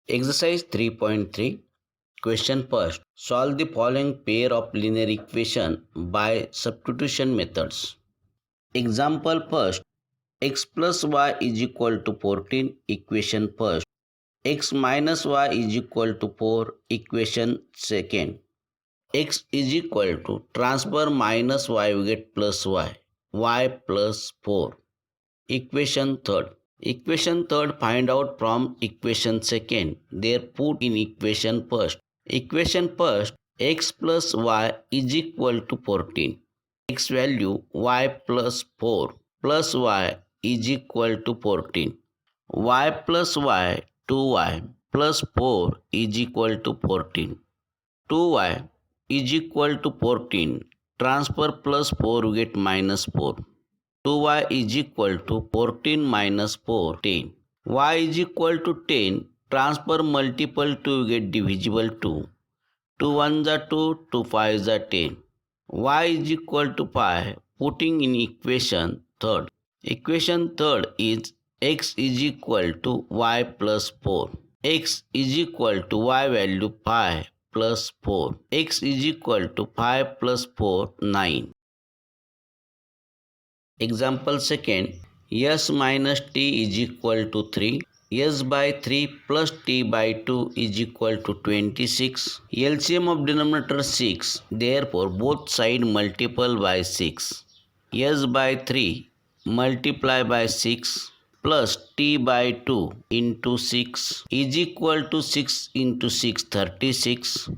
Exercise 3.3. Question first. Solve the following pair of linear equation by substitution methods. Example first. X plus y is equal to 14. Equation first. X minus y is equal to 4. Equation second. X is equal to transfer minus y, we get plus y. Y plus 4. Equation third. Equation third find out from equation second. There put in equation first. Equation first, x plus y is equal to 14. X value y plus 4 plus y is equal to 14. Y plus y 2y plus 4 is equal to 14. 2y is equal to 14. Transfer plus 4 we get minus 4. 2y is equal to 14 minus 4, 10. Y is equal to 10. Transfer multiple 2 get divisible 2. 2 1s are 2, 2 5s are 10. Y is equal to 5. Putting in equation third. Equation third is x is equal to y plus 4. X is equal to y value 5 plus 4. X is equal to 5 plus 4, 9. Example second, s minus t is equal to 3. S by 3 plus t by 2 is equal to 26. LCM of denominator 6. Therefore, both sides multiple by 6. S by 3 multiply by 6 plus t by 2 into 6 is equal to 6 into 6, 36.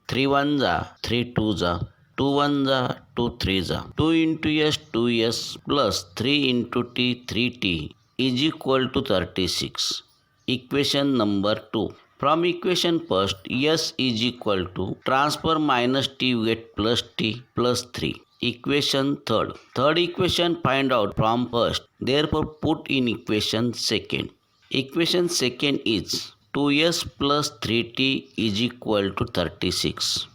3 1s are 3 2s are 2 1s are 2 3s are 2 into s 2s plus 3 into t 3t is equal to 36. Equation number 2. From equation first, s is equal to transfer minus t, we get plus t plus 3. Equation third. Third equation find out from first. Therefore, put in equation second. Equation second is 2s plus 3t is equal to 36.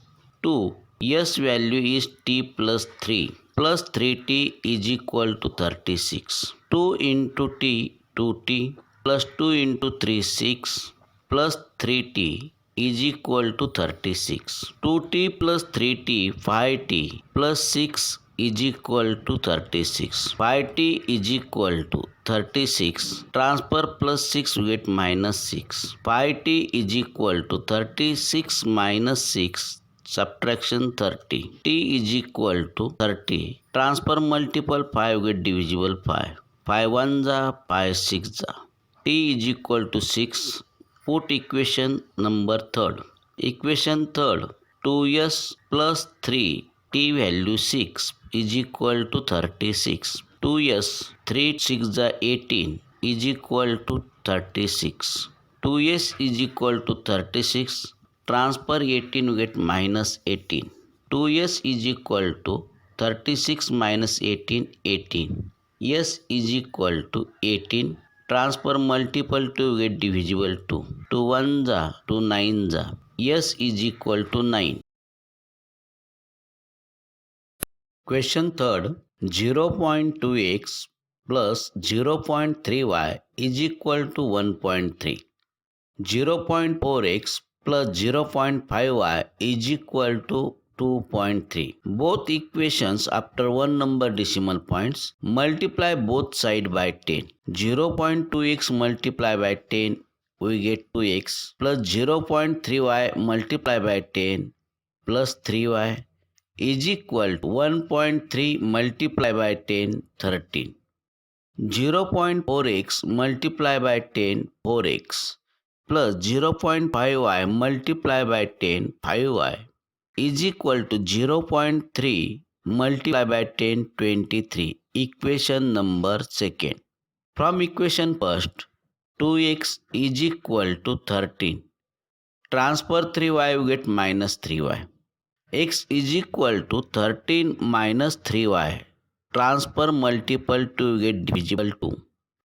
2. S value is t plus 3 plus 3t is equal to 36. 2 into t 2t plus 2 into 3 6 plus 3t is equal to 36. 2t plus 3t 5t plus 6 is equal to 36. 5t is equal to 36. Transfer plus 6 we get minus 6. 5t is equal to 36 minus 6. Subtraction 30. T is equal to 30. Transfer multiple 5 get divisible 5. 5 1s are 5 6s are. T is equal to 6. Put equation number third. Equation third. 2s plus 3 t value 6 is equal to 36. 2s 3 6 are 18 is equal to 36. 2s is equal to 36. Transfer 18 we get minus 18. 2s is equal to 36 minus 18, 18. S is equal to 18. Transfer multiple 2 get divisible 2. 2 1s are 2 9s are. S is equal to 9. Question third. 0.2x plus 0.3y is equal to 1.3. 0.4x plus 0.5y is equal to 2.3. Both equations after one number decimal points. Multiply both sides by 10. 0.2x multiply by 10 we get 2x plus 0.3y multiply by 10 plus 3y is equal to 1.3 multiply by 10 13. 0.4x multiply by 10 4x plus 0.5y multiply by 10 5y is equal to 0.3 multiply by 10 23. Equation number second. From equation first, 2x is equal to 13. Transfer 3y we get minus 3y. X is equal to 13 minus 3y. Transfer multiple 2 get divisible 2.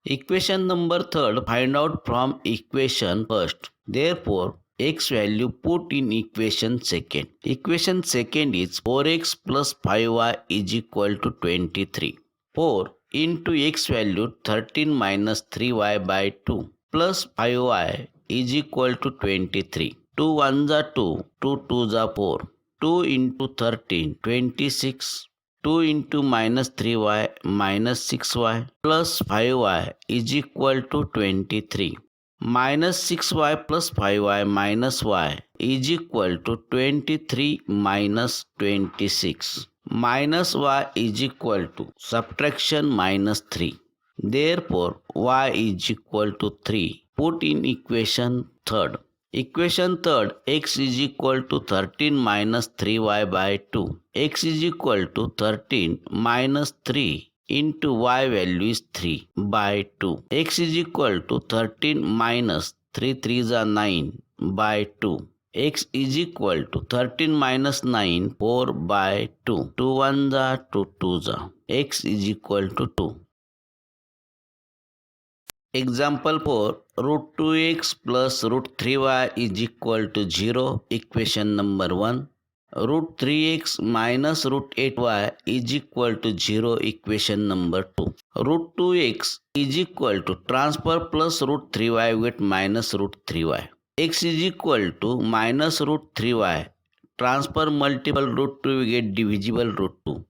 Equation number third find out from equation first. Therefore, x value put in equation second. Equation second is 4x plus 5y is equal to 23. 4 into x value 13 minus 3y by 2 plus 5y is equal to 23. 2 1s are 2, 2 2s are 4. 2 into 13, 26. 2 into minus 3y minus 6y plus 5y is equal to 23. Minus 6y plus 5y minus y is equal to 23 minus 26. Minus y is equal to subtraction minus 3. Therefore, y is equal to 3. Put in equation third. Equation third, x is equal to 13 minus 3y by 2. X is equal to 13 minus 3 into y value is 3 by 2. X is equal to 13 minus 3 3s are 9 by 2. X is equal to 13 minus 9, 4 by 2. 2 1s are 2 2s are. X is equal to 2. Example 4. Root 2x plus root 3y is equal to 0. Equation number 1. Root 3x minus root 8y is equal to 0. Equation number 2. Root 2x is equal to transfer plus root 3y with minus root 3y. X is equal to minus root 3y. Transfer multiple root 2, we get divisible root 2.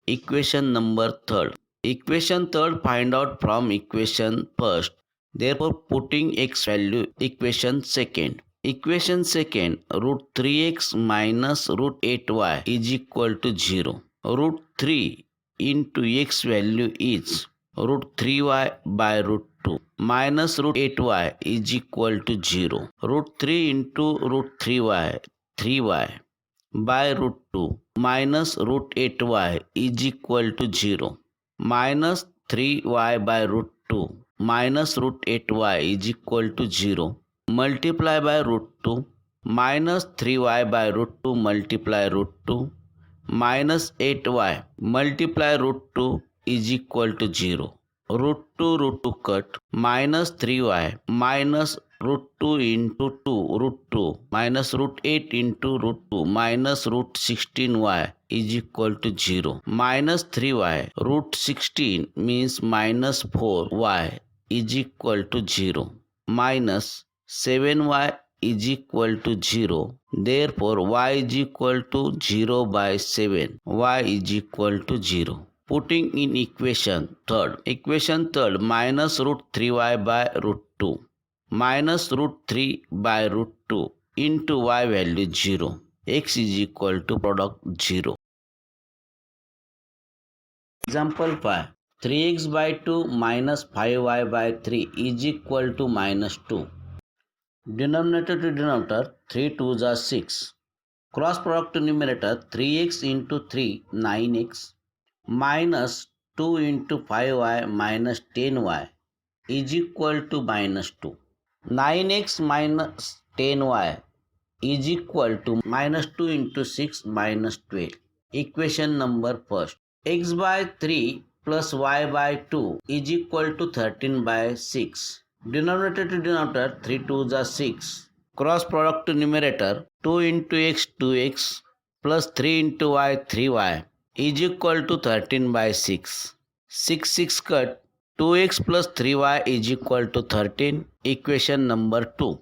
Equation number 3rd. Equation 3rd find out from equation 1st. Therefore, putting x value equation 2nd. Equation 2nd, root 3x minus root 8y is equal to 0. Root 3 into x value is root 3y by root 2 minus root 8y is equal to 0. Root 3 into root 3y, 3y by root 2 minus root 8y is equal to 0. Minus 3y by root 2 minus root 8y is equal to 0. Multiply by root 2 minus 3y by root 2 multiply root 2 minus 8y multiply root 2 is equal to 0. Root 2 cut minus 3y minus root 2 into 2 root 2 minus root 8 into root 2 minus root 16y is equal to 0. Minus 3y root 16 means minus 4y is equal to 0. Minus 7y is equal to 0. Therefore, y is equal to 0 by 7. Y is equal to 0. Putting in equation 3rd. Equation 3rd, minus root 3y by root 2. Minus root 3 by root 2 into y value 0. X is equal to product 0. Example 5. 3x by 2 minus 5y by 3 is equal to minus 2. Denominator to denominator, 3 2s are 6. Cross product to numerator, 3x into 3, 9x, minus 2 into 5y minus 10y is equal to minus 2. 9x minus 10y is equal to minus 2 into 6 minus 12. Equation number first. X by 3 plus y by 2 is equal to 13 by 6. Denominator to denominator, 3 2s are 6. Cross product to numerator, 2 into x 2x plus 3 into y 3y is equal to 13 by 6. 6 6 cut, 2x plus 3y is equal to 13. Equation number 2.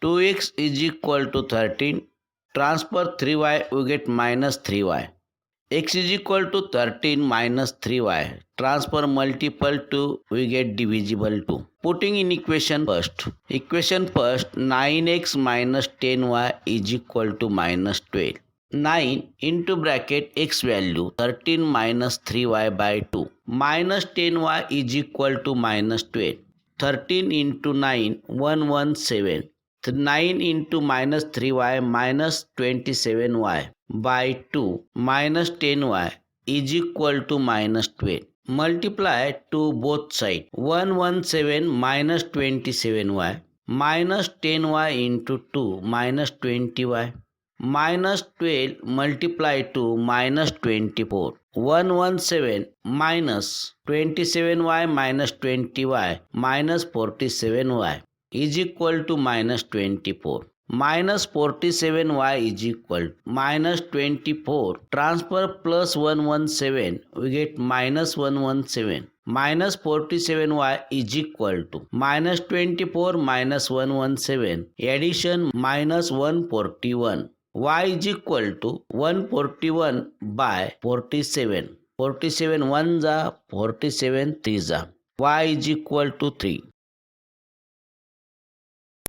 2x is equal to 13. Transfer 3y, we get minus 3y. X is equal to 13 minus 3y. Transfer multiple 2, we get divisible 2. Putting in equation first. Equation first, 9x minus 10y is equal to minus 12. 9 into bracket x value 13 minus 3y by 2 minus 10y is equal to minus 12. 13 into 9, 117. 9 into minus 3y minus 27y by 2 minus 10y is equal to minus 12. Multiply to both sides. 117 minus 27y minus 10y into 2 minus 20y minus 12 multiply to minus 24. 117 minus 27y minus 20y minus 47y is equal to minus 24. Minus 47y is equal to minus 24. Transfer plus 117, we get minus 117. minus 47y is equal to minus 24 minus 117. Addition minus 141. Y is equal to 141 by 47. 47 1 जा, 47 3 जा. Y is equal to 3.